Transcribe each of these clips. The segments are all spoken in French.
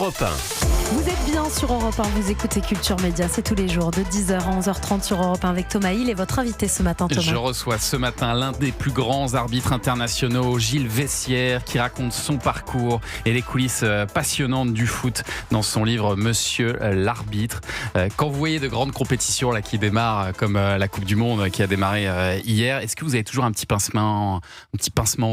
Europe 1. Vous êtes bien sur Europe 1, vous écoutez Culture Média, c'est tous les jours de 10h à 11h30 sur Europe 1 avec Thomas Hill et votre invité ce matin, Thomas. Je reçois ce matin l'un des plus grands arbitres internationaux, Gilles Vessière, qui raconte son parcours et les coulisses passionnantes du foot dans son livre Monsieur l'arbitre. Quand vous voyez de grandes compétitions là, qui démarrent, comme la Coupe du Monde qui a démarré hier, est-ce que vous avez toujours un petit pincement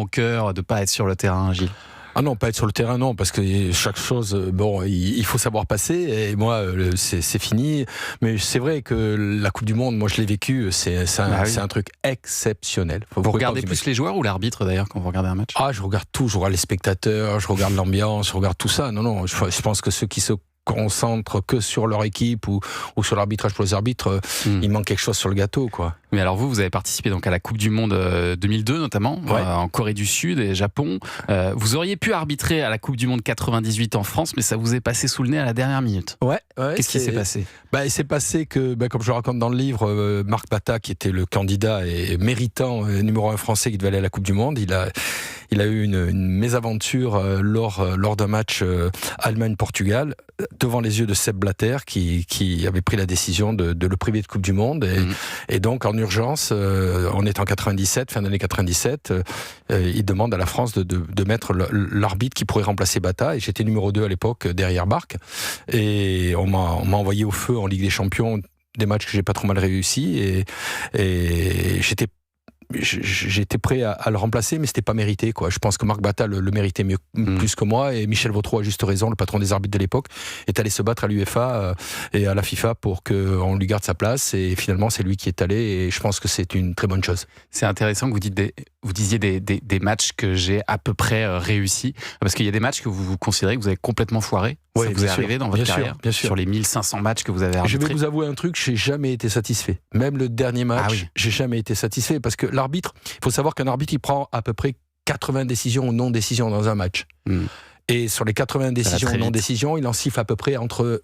au cœur de ne pas être sur le terrain, Gilles ? Ah non, pas être sur le terrain, non, parce que chaque chose, il faut savoir passer, et moi, c'est fini. Mais c'est vrai que la Coupe du Monde, moi je l'ai vécu, c'est un truc exceptionnel. Vous regardez plus les joueurs ou l'arbitre d'ailleurs quand vous regardez un match ? Ah, je regarde tout, je regarde les spectateurs, je regarde l'ambiance, je regarde tout ça. Non, je pense que ceux qui se concentrent que sur leur équipe ou sur l'arbitrage pour les arbitres, il manque quelque chose sur le gâteau, quoi. Mais alors vous avez participé donc à la Coupe du Monde 2002 notamment, en Corée du Sud et Japon. Vous auriez pu arbitrer à la Coupe du Monde 98 en France, mais ça vous est passé sous le nez à la dernière minute. Ouais. Qu'est-ce qui s'est passé ? Il s'est passé que, comme je le raconte dans le livre, Marc Bata, qui était le candidat et méritant numéro 1 français qui devait aller à la Coupe du Monde, il a eu une mésaventure lors d'un match Allemagne-Portugal, devant les yeux de Sepp Blatter, qui avait pris la décision de le priver de Coupe du Monde. Et donc, en urgence, on est en 97, fin d'année 97, il demande à la France de mettre l'arbitre qui pourrait remplacer Bata. Et j'étais numéro 2 à l'époque, derrière Barque. Et on m'a envoyé au feu en Ligue des Champions, des matchs que j'ai pas trop mal réussi. Et j'étais prêt à le remplacer, mais c'était pas mérité, quoi. Je pense que Marc Bata le méritait plus que moi, et Michel Vautreau, à juste raison, le patron des arbitres de l'époque, est allé se battre à l'UEFA et à la FIFA pour qu'on lui garde sa place, et finalement c'est lui qui est allé, et je pense que c'est une très bonne chose. C'est intéressant que vous disiez des matchs que j'ai à peu près réussi, parce qu'il y a des matchs que vous considérez que vous avez complètement foiré. Oui, ça vous est arrivé dans votre carrière, bien sûr. Sur les 1500 matchs que vous avez arbitrés. Je vais vous avouer un truc, j'ai jamais été satisfait. Même le dernier match, j'ai jamais été satisfait, parce que l'arbitre, il faut savoir qu'un arbitre, il prend à peu près 80 décisions ou non-décisions dans un match. Et sur les 80 décisions ou non-décisions, il en siffle à peu près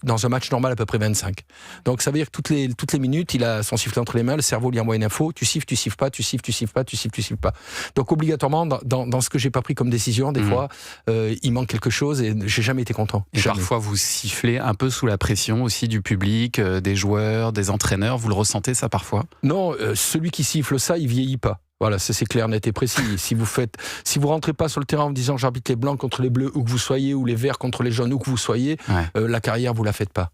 dans un match normal, à peu près 25. Donc ça veut dire que toutes les minutes, il a son sifflet entre les mains, le cerveau lui envoie une info, tu siffles pas, tu siffles pas. Donc obligatoirement, dans ce que j'ai pas pris comme décision, des fois, il manque quelque chose, et j'ai jamais été content. Et parfois vous sifflez un peu sous la pression aussi du public, des joueurs, des entraîneurs, vous le ressentez ça parfois ? Non, celui qui siffle ça, il vieillit pas. Voilà, ça c'est clair, net et précis. Si vous rentrez pas sur le terrain en disant j'arbitre les blancs contre les bleus, où que vous soyez, ou les verts contre les jaunes, où que vous soyez, la carrière vous la faites pas.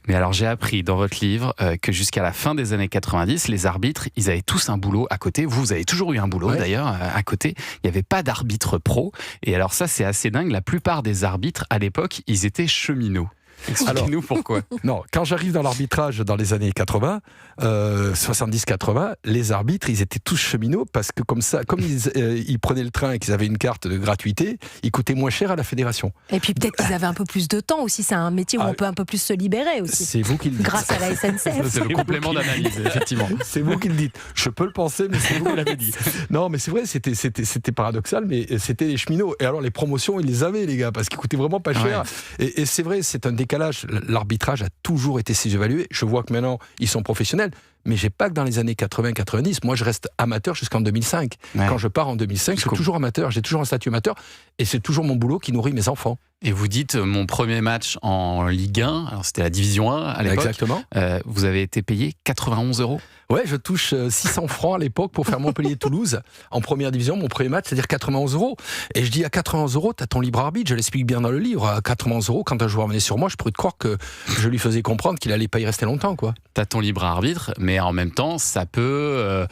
Mais alors j'ai appris dans votre livre que jusqu'à la fin des années 90, les arbitres, ils avaient tous un boulot à côté. Vous avez toujours eu un boulot d'ailleurs à côté. Il n'y avait pas d'arbitre pro. Et alors ça c'est assez dingue. La plupart des arbitres à l'époque, ils étaient cheminots. Expliquez-nous pourquoi. Non, quand j'arrive dans l'arbitrage dans les années 80, 70-80, les arbitres, ils étaient tous cheminots, parce que comme ils prenaient le train et qu'ils avaient une carte de gratuité, ils coûtaient moins cher à la fédération. Et puis peut-être qu'ils avaient un peu plus de temps aussi, c'est un métier où on peut un peu plus se libérer aussi. C'est vous qui le dites. Grâce à la SNCF. C'est le complément d'analyse, effectivement. C'est vous qui le dites. Je peux le penser, mais c'est vous qui l'avez dit. Non, mais c'est vrai, c'était paradoxal, mais c'était les cheminots. Et alors les promotions, ils les avaient, les gars, parce qu'ils coûtaient vraiment pas cher. Et c'est vrai, c'est un décalage. L'arbitrage a toujours été sous-évalué. Je vois que maintenant, ils sont professionnels. Mais j'ai pas que dans les années 80-90. Moi, je reste amateur jusqu'en 2005. Quand je pars en 2005, je suis toujours amateur. J'ai toujours un statut amateur. Et c'est toujours mon boulot qui nourrit mes enfants. Et vous dites, mon premier match en Ligue 1, alors c'était la Division 1 à l'époque. Exactement. Vous avez été payé 91 €. Ouais, je touche 600 francs à l'époque pour faire Montpellier-Toulouse en première division, mon premier match, c'est-à-dire 91 €. Et je dis, à 91 €, t'as ton libre arbitre. Je l'explique bien dans le livre. À 91 €, quand un joueur venait sur moi, je pourrais te croire que je lui faisais comprendre qu'il allait pas y rester longtemps, quoi. T'as ton libre arbitre, mais en même temps, ça peut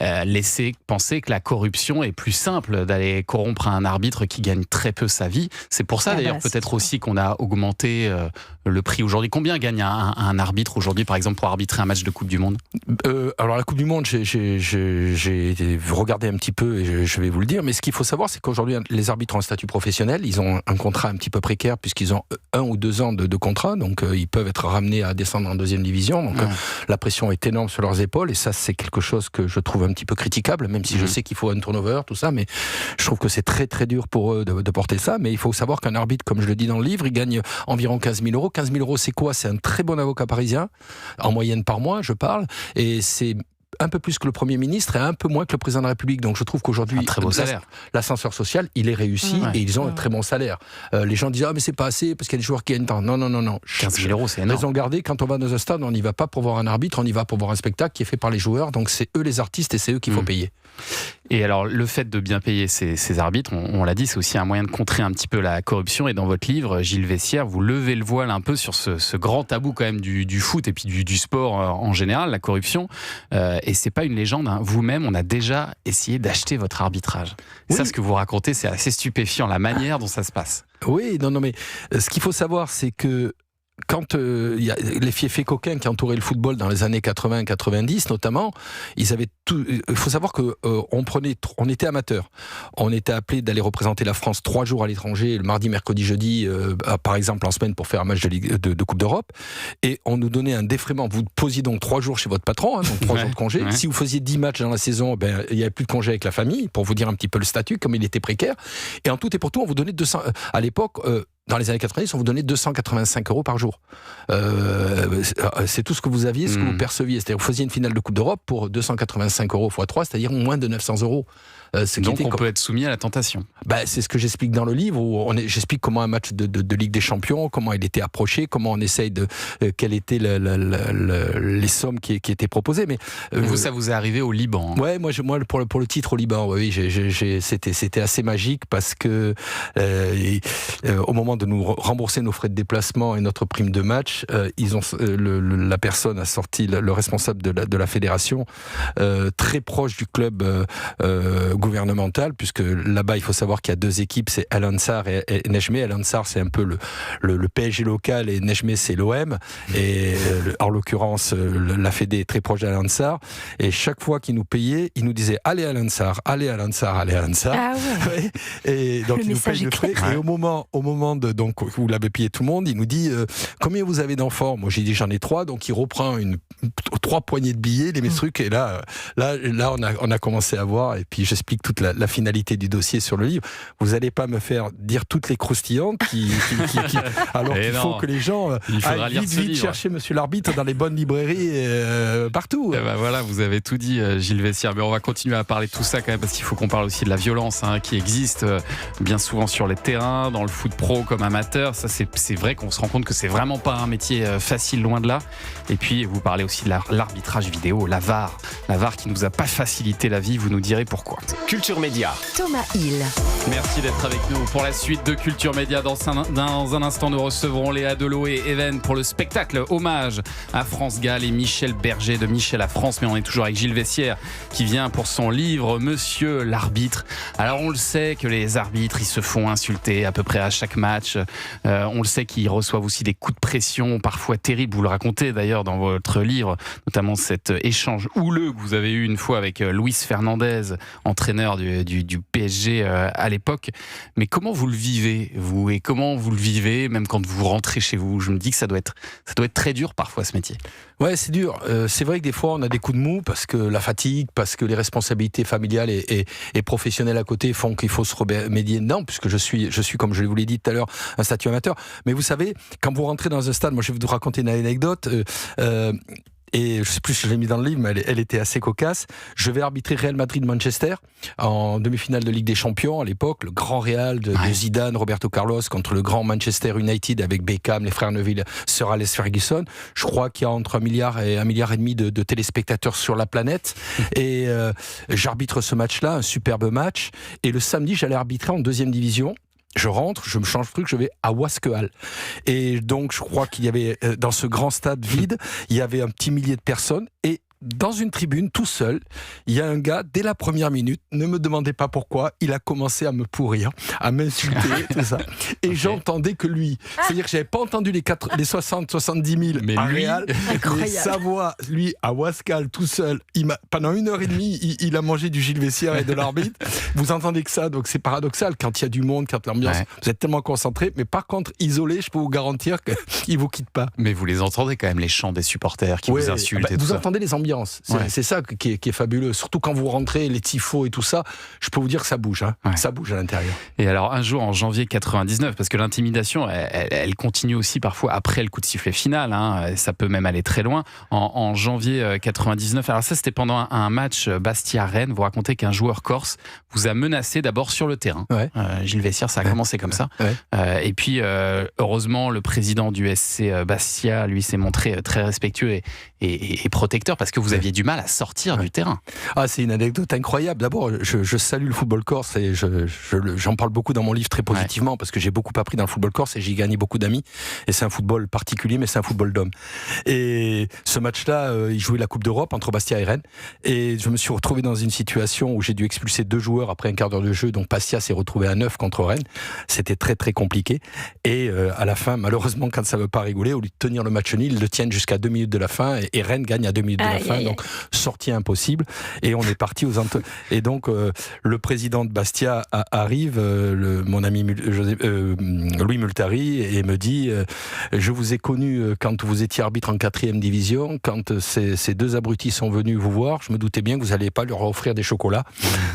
laisser penser que la corruption est plus simple, d'aller corrompre un arbitre qui gagne très peu sa vie. C'est pour ça d'ailleurs peut-être aussi qu'on a augmenté le prix aujourd'hui. Combien gagne un arbitre aujourd'hui, par exemple, pour arbitrer un match de Coupe du Monde ? Alors la Coupe du Monde, j'ai regardé un petit peu, et je vais vous le dire, mais ce qu'il faut savoir, c'est qu'aujourd'hui les arbitres ont un statut professionnel, ils ont un contrat un petit peu précaire, puisqu'ils ont 1 ou 2 ans de contrat, donc ils peuvent être ramenés à descendre en 2e division, donc la pression est énorme sur leurs épaules, et ça c'est quelque chose que je trouve un petit peu critiquable, même si je sais qu'il faut un turnover, tout ça, mais je trouve que c'est très très dur pour eux de porter ça. Mais il faut savoir qu'un arbitre, comme je le dis dans le livre, il gagne environ 15 000 €. 15 000 €, c'est quoi ? C'est un très bon avocat parisien, en moyenne par mois, je parle, et c'est un peu plus que le Premier ministre et un peu moins que le Président de la République. Donc je trouve qu'aujourd'hui, un très beau salaire. L'ascenseur social, il est réussi et ils ont un très bon salaire. Les gens disent « Ah, mais c'est pas assez parce qu'il y a des joueurs qui gagnent tant. » Non. 15 000 euros, c'est énorme. Raison gardée, quand on va dans un stade, on n'y va pas pour voir un arbitre, on y va pour voir un spectacle qui est fait par les joueurs. Donc c'est eux les artistes et c'est eux qu'il faut payer. Et alors, le fait de bien payer ces arbitres, on l'a dit, c'est aussi un moyen de contrer un petit peu la corruption. Et dans votre livre, Gilles Vessière, vous levez le voile un peu sur ce grand tabou quand même du foot et puis du sport en général, la corruption. Et c'est pas une légende, hein. Vous-même, on a déjà essayé d'acheter votre arbitrage. Oui. Ça, ce que vous racontez, c'est assez stupéfiant, la manière dont ça se passe. Oui, non, mais ce qu'il faut savoir, c'est que quand il y a les fiefs coquins qui entouraient le football dans les années 80-90 notamment, ils avaient tout. Il faut savoir que on était amateurs. On était appelé d'aller représenter la France 3 jours à l'étranger, le mardi, mercredi, jeudi, par exemple en semaine pour faire un match de Coupe d'Europe. Et on nous donnait un défraiement. Vous posiez donc 3 jours chez votre patron, hein, donc 3 jours de congé. Ouais. Si vous faisiez 10 matchs dans la saison, il n'y avait plus de congé avec la famille, pour vous dire un petit peu le statut, comme il était précaire. Et en tout et pour tout, on vous donnait 200. À l'époque. Dans les années 90, on vous donnait 285 euros par jour. C'est tout ce que vous aviez, ce que vous perceviez. C'est-à-dire que vous faisiez une finale de Coupe d'Europe pour 285 euros x 3, c'est-à-dire moins de 900 euros. Donc on peut être soumis à la tentation. C'est ce que j'explique dans le livre, où j'explique comment un match de Ligue des Champions, comment il était approché, comment on essaye de... quelles étaient les sommes qui étaient proposées. Mais, ça vous est arrivé au Liban, hein. Ouais, moi pour le titre au Liban, oui, c'était assez magique parce que au moment de nous rembourser nos frais de déplacement et notre prime de match, la personne a sorti, le responsable de la fédération, très proche du club gouvernemental, puisque là-bas il faut savoir qu'il y a 2 équipes, c'est Al Ansar et Nejmeh. Al Ansar c'est un peu le PSG local et Nejmeh c'est l'OM, et en l'occurrence la Fédé est très proche d'Al Ansar, et chaque fois qu'il nous payait, il nous disait allez Al Ansar, allez Al Ansar, allez Al Ansar. Ah ouais. Et donc il nous paye le frais, et au moment donc où l'avait payé tout le monde, il nous dit combien vous avez d'enfants? Moi j'ai dit j'en ai 3, donc il reprend 3 poignées de billets, les trucs, et là on a commencé à voir, et puis j'explique toute la finalité du dossier sur le livre. Vous n'allez pas me faire dire toutes les croustillantes alors qu'il faut que les gens aillent vite chercher Monsieur l'arbitre dans les bonnes librairies partout. Et voilà, vous avez tout dit, Gilles Vessière. Mais on va continuer à parler de tout ça quand même, parce qu'il faut qu'on parle aussi de la violence qui existe bien souvent sur les terrains, dans le foot pro comme amateur. Ça, c'est vrai qu'on se rend compte que c'est vraiment pas un métier facile, loin de là. Et puis vous parlez aussi de l'arbitrage vidéo, la VAR qui nous a pas facilité la vie. Vous nous direz pourquoi. Culture Média. Thomas Hill. Merci d'être avec nous pour la suite de Culture Média. Dans un instant, nous recevrons Léa Delot et Even pour le spectacle hommage à France Gall et Michel Berger de Michel à France. Mais on est toujours avec Gilles Vessière qui vient pour son livre Monsieur l'arbitre. Alors on le sait que les arbitres, ils se font insulter à peu près à chaque match. On le sait qu'ils reçoivent aussi des coups de pression parfois terribles. Vous le racontez d'ailleurs dans votre livre, notamment cet échange houleux que vous avez eu une fois avec Luis Fernandez, entraîneur du PSG à l'époque. Mais comment vous le vivez, vous? Et comment vous le vivez, même quand vous rentrez chez vous? Je me dis que ça doit être très dur parfois, ce métier. Ouais, c'est dur. C'est vrai que des fois, on a des coups de mou parce que la fatigue, parce que les responsabilités familiales et professionnelles à côté font qu'il faut se remédier dedans, puisque je suis, comme je vous l'ai dit tout à l'heure, un statut amateur. Mais vous savez, quand vous rentrez dans un stade, moi je vais vous raconter une anecdote, et je sais plus si je l'ai mis dans le livre, mais elle était assez cocasse. Je vais arbitrer Real Madrid-Manchester en demi-finale de Ligue des Champions à l'époque, le grand Real de Zidane, Roberto Carlos contre le grand Manchester United avec Beckham, les frères Neville, Sir Alex Ferguson. Je crois qu'il y a entre 1 milliard et 1,5 milliard de téléspectateurs sur la planète, et j'arbitre ce match-là, un superbe match, et le samedi j'allais arbitrer en 2e division. Je rentre, je me change de truc, je vais à Wasquehal. Et donc, je crois qu'il y avait, dans ce grand stade vide, il y avait un petit millier de personnes, et dans une tribune, tout seul, il y a un gars, dès la première minute, ne me demandez pas pourquoi, il a commencé à me pourrir, à m'insulter, tout ça. Et j'entendais que lui. C'est-à-dire que j'avais pas entendu les 60, 70 000 à Real, mais sa voix, lui, à Wascal, tout seul, pendant 1h30, il a mangé du Gilles Vessière et de l'arbitre. Vous entendez que ça, donc c'est paradoxal. Quand il y a du monde, quand l'ambiance, vous êtes tellement concentré, mais par contre, isolé, je peux vous garantir qu'il vous quitte pas. Mais vous les entendez quand même, les chants des supporters qui vous insultent et tout vous ça. Entendez les ambiances l'ambiance. C'est ça qui est fabuleux. Surtout quand vous rentrez, les tifos et tout ça, je peux vous dire que ça bouge. Ça bouge à l'intérieur. Et alors, un jour, en janvier 99, parce que l'intimidation, elle continue aussi parfois après le coup de sifflet final. Ça peut même aller très loin. En janvier 99, alors ça, c'était pendant un match Bastia-Rennes. Vous racontez qu'un joueur corse vous a menacé d'abord sur le terrain. Gilles Vessière, ça a commencé comme ça. Et puis, heureusement, le président du SC Bastia, lui, s'est montré très respectueux et protecteur parce que vous aviez du mal à sortir du terrain. C'est une anecdote incroyable. D'abord, je salue le football corse et j'en parle beaucoup dans mon livre très positivement parce que j'ai beaucoup appris dans le football corse et j'ai gagné beaucoup d'amis. Et c'est un football particulier, mais c'est un football d'hommes. Et ce match-là, il jouait la Coupe d'Europe entre Bastia et Rennes. Et je me suis retrouvé dans une situation où j'ai dû expulser 2 joueurs après un quart d'heure de jeu. Donc Bastia s'est retrouvé à 9 contre Rennes. C'était très très compliqué. Et à la fin, malheureusement, quand ça ne veut pas rigoler, au lieu de tenir le match nul, ils le tiennent jusqu'à 2 minutes de la fin. Et Rennes gagne à 2 minutes de la fin. Donc sortie impossible. Et on est parti et donc le président de Bastia arrive, mon ami Louis Multari, et me dit je vous ai connu quand vous étiez arbitre en 4e division, quand ces 2 abrutis sont venus vous voir, je me doutais bien que vous n'alliez pas leur offrir des chocolats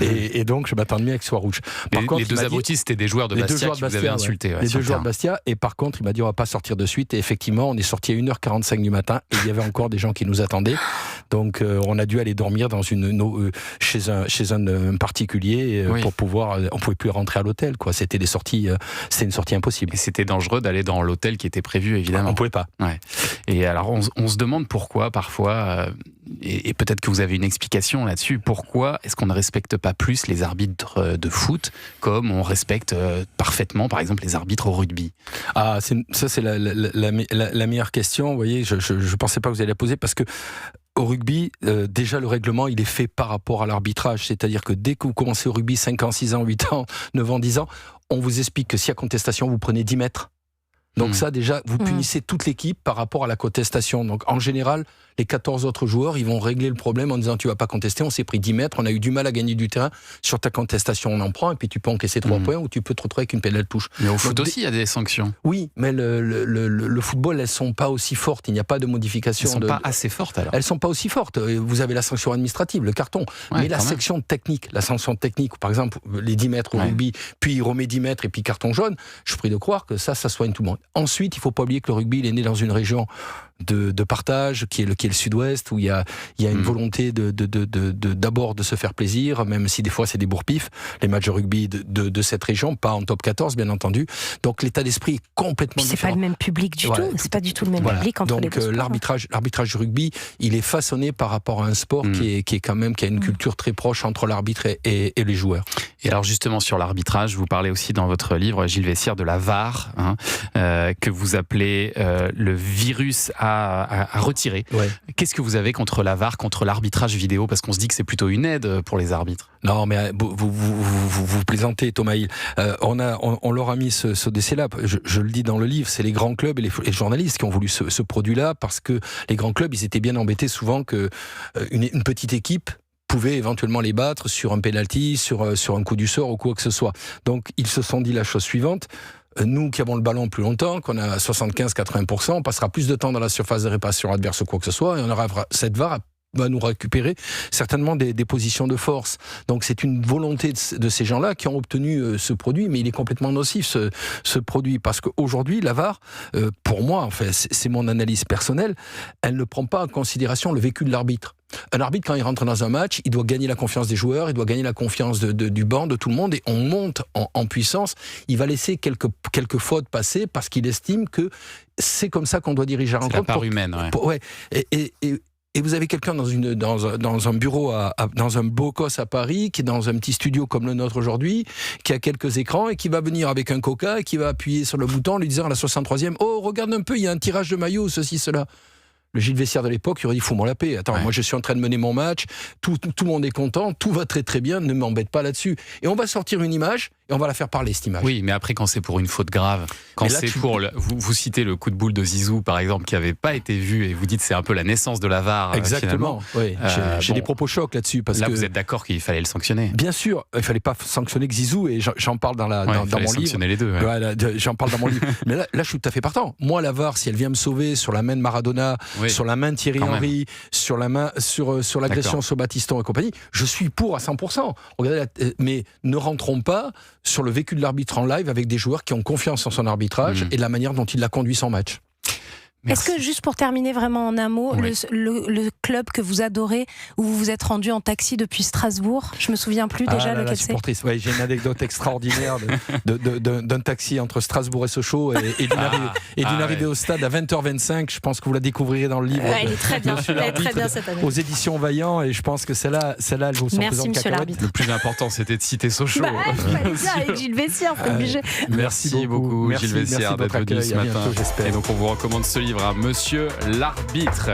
et donc je m'attendais bien qu'ils soient rouges. Les 2 abrutis, c'était des joueurs de Bastia qui vous avaient insulté. Les 2 joueurs de Bastia, et par contre il m'a dit on va pas sortir de suite, et effectivement on est sorti à 1h45 du matin et il y avait encore des gens qui nous attendaient, donc on a dû aller dormir dans chez un particulier pour pouvoir, on pouvait plus rentrer à l'hôtel, quoi. C'était une sortie impossible. Et c'était dangereux d'aller dans l'hôtel qui était prévu, évidemment. On pouvait pas. Et alors on se demande pourquoi parfois, et peut-être que vous avez une explication là-dessus, pourquoi est-ce qu'on ne respecte pas plus les arbitres de foot comme on respecte parfaitement par exemple les arbitres au rugby? Ça c'est la meilleure question. Vous voyez, je pensais pas que vous alliez la poser parce que au rugby, déjà le règlement il est fait par rapport à l'arbitrage, c'est-à-dire que dès que vous commencez au rugby, 5 ans, 6 ans, 8 ans, 9 ans, 10 ans, on vous explique que s'il y a contestation, vous prenez 10 mètres. Donc ça déjà, vous punissez toute l'équipe par rapport à la contestation. Donc en général, les 14 autres joueurs, ils vont régler le problème en disant tu vas pas contester, on s'est pris 10 mètres, on a eu du mal à gagner du terrain, sur ta contestation on en prend, et puis tu peux encaisser 3 points ou tu peux te retrouver avec une pénale touche. Mais au foot aussi, il y a des sanctions. Oui, mais le football, elles sont pas aussi fortes, il n'y a pas de modification. Elles sont pas assez fortes alors. Elles sont pas aussi fortes. Vous avez la sanction administrative, le carton, mais la sanction technique, par exemple les 10 mètres au rugby, puis il remet 10 mètres et puis carton jaune, je prie de croire que ça soigne tout le monde. Ensuite, il faut pas oublier que le rugby, il est né dans une région de partage qui est le sud-ouest, où il y a une volonté d'abord de se faire plaisir, même si des fois c'est des bourre-pifs, les matchs de rugby de cette région, pas en top 14 bien entendu. Donc l'état d'esprit est complètement différent. C'est pas le même public du tout, c'est pas du tout le même public entre les deux sports. Donc l'arbitrage du rugby, il est façonné par rapport à un sport qui est quand même, qui a une culture très proche entre l'arbitre et les joueurs. Et alors justement sur l'arbitrage, vous parlez aussi dans votre livre, Gilles Vessière, de la VAR, que vous appelez le virus à retirer. Qu'est-ce que vous avez contre la VAR, contre l'arbitrage vidéo? Parce qu'on se dit que c'est plutôt une aide pour les arbitres. Non, mais vous plaisantez, Thomas Hill. On leur a mis ce décès-là. Je le dis dans le livre, c'est les grands clubs et les journalistes qui ont voulu ce produit-là, parce que les grands clubs, ils étaient bien embêtés souvent que une petite équipe pouvait éventuellement les battre sur un penalty, sur un coup du sort ou quoi que ce soit. Donc ils se sont dit la chose suivante: nous qui avons le ballon plus longtemps, qu'on a 75-80%, on passera plus de temps dans la surface de réparation adverse ou quoi que ce soit, et on aura cette VAR va nous récupérer certainement des positions de force. Donc c'est une volonté de ces gens-là qui ont obtenu ce produit, mais il est complètement nocif ce produit, parce qu'aujourd'hui la VAR, pour moi, enfin, c'est mon analyse personnelle, elle ne prend pas en considération le vécu de l'arbitre. Un arbitre, quand il rentre dans un match, il doit gagner la confiance des joueurs, il doit gagner la confiance du banc, de tout le monde, et on monte en puissance. Il va laisser quelques fautes passer parce qu'il estime que c'est comme ça qu'on doit diriger la rencontre. C'est la part humaine, Et vous avez quelqu'un dans un bureau, dans un beau cos à Paris, qui est dans un petit studio comme le nôtre aujourd'hui, qui a quelques écrans et qui va venir avec un coca et qui va appuyer sur le bouton en lui disant à la 63e « Oh, regarde un peu, il y a un tirage de maillot, ceci, cela ». Le Gilles Vessière de l'époque, il aurait dit « Fous-moi la paix, attends, moi je suis en train de mener mon match, tout le monde est content, tout va très très bien, ne m'embête pas là-dessus ». Et on va sortir une image, et on va la faire parler, cette image. Oui, mais après, quand c'est pour une faute grave, quand Mais là, c'est pour... vous citez le coup de boule de Zizou, par exemple, qui n'avait pas été vu, et vous dites que c'est un peu la naissance de la VAR. Exactement. Oui. J'ai des propos chocs là-dessus. Parce là, que vous êtes d'accord qu'il fallait le sanctionner? Bien sûr, il ne fallait pas sanctionner Zizou, et j'en parle dans mon livre. Sanctionner les deux. Ouais, j'en parle dans mon livre. Mais là, je suis tout à fait partant. Moi, la VAR, si elle vient me sauver sur la main de Maradona, sur la main de Thierry Henry, sur l'agression sur Battiston et compagnie, je suis pour à 100%. Regardez, mais ne rentrons pas sur le vécu de l'arbitre en live avec des joueurs qui ont confiance en son arbitrage et la manière dont il a conduit son match. Merci. Est-ce que, juste pour terminer vraiment en un mot, le club que vous adorez, où vous vous êtes rendu en taxi depuis Strasbourg, je me souviens plus déjà lequel c'est. Ouais, j'ai une anecdote extraordinaire d'un taxi entre Strasbourg et Sochaux et d'une arrivée au stade à 20h25. Je pense que vous la découvrirez dans le livre. Ouais, elle est très bien, cette année. Aux éditions Vaillant, et je pense que celle-là, elle vous sent. Merci, monsieur l'arbitre. Le plus important, c'était de citer Sochaux. Fallait dire avec Gilles Vessière, c'est obligé. Merci beaucoup, Gilles Vessière, d'être venu ce matin. Et donc, on vous recommande ce livre, Monsieur l'arbitre.